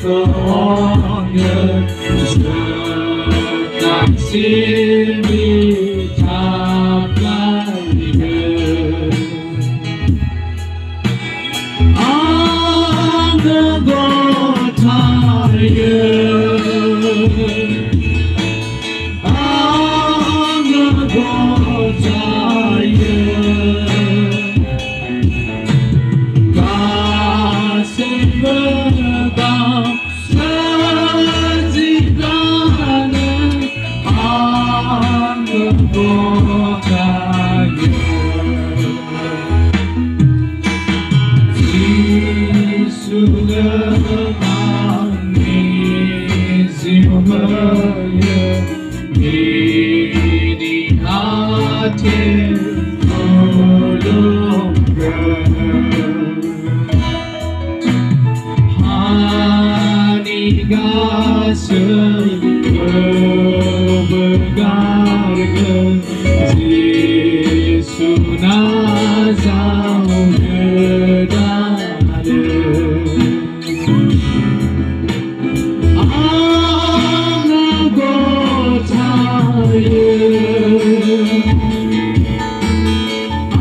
언을 당신이 잡아리는 어느 곳하여 어느 곳하여 가슴을 감싸지가는 어느 곳하여 지수는 마음이 지워요 미리 하트 물음표 하니 가슴 꿈을 가르는 지수 나사오르다는 어느 곳하여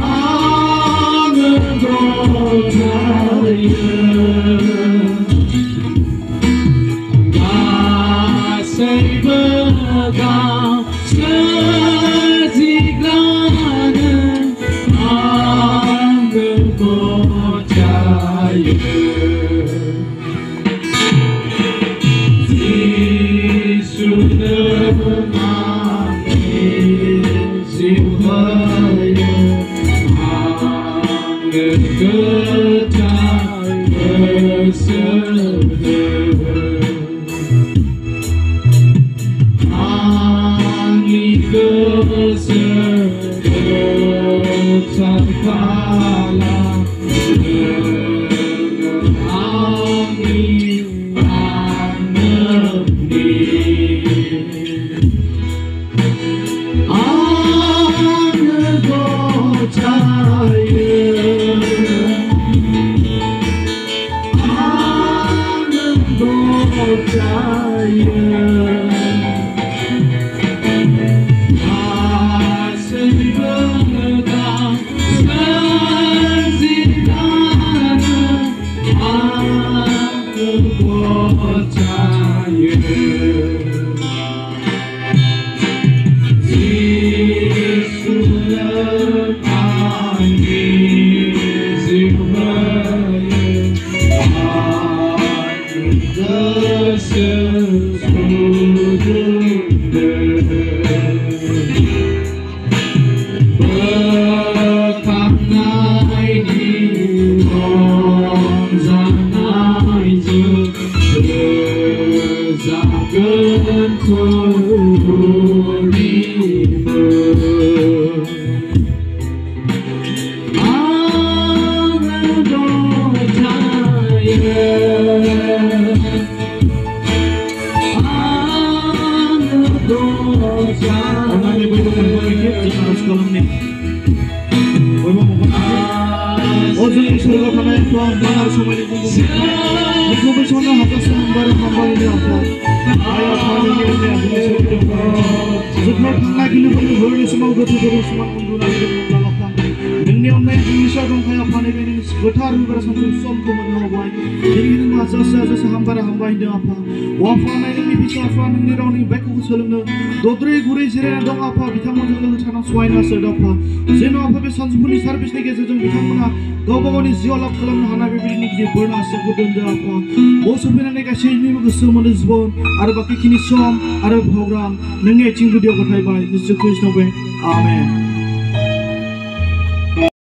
어느 곳하여 가슴을 감싸지가는 어느 곳하여 지수는 마음이 지워요 하늘 끝하여 쓰는 항이 끝을 찬바람 항이 하늘이 어느 곳하여 어느 곳하여 가슴을 감싸지가는 어느 곳하여 지수는 많이 지워요 하늘 것을 수줍네 박나이니 원자나이즈 그 작은 풀림을 어느 곳하여 어느 곳하여 Onlarla böyle konuşmayı tekrar çıkalım ne? Ozun soruga kamayıp doğan bana somayı bulduğum Mutlu sonra haftasının barı hambalini yapar Aya panik yerine adını soruyorum Zıtlar kanla günü bunu böyle sumal götü durur sumal kunduna gidiyor Allah'tan Nengni onay inişa dongkaya panik benim götar hübara samsun som kumadına havay Nengni mazasa azasa hambara hambay ne apa Wafa nengni bisa afa nengni rauni beku kusalımda Dodre gure jirena dong apa bitamon जों थाना सवायना सदफा जेन apa बे सानजुफुनि सार्भिसनि गेजेरजों बिथांमोना गावबा गावनि जिउ लाभ खालामनो हानाय बेबायदिनि गिदिर बोर आसाखौ दोनदों आफा बसफैनानै गासैनिबो गोसो मोदोम जिबन आरो बाकिखिनि सम आरो प्रग्राम नोंनि आथिं गुदियाव गथायबाय जिसु ख्रिस्ट'नि आमेन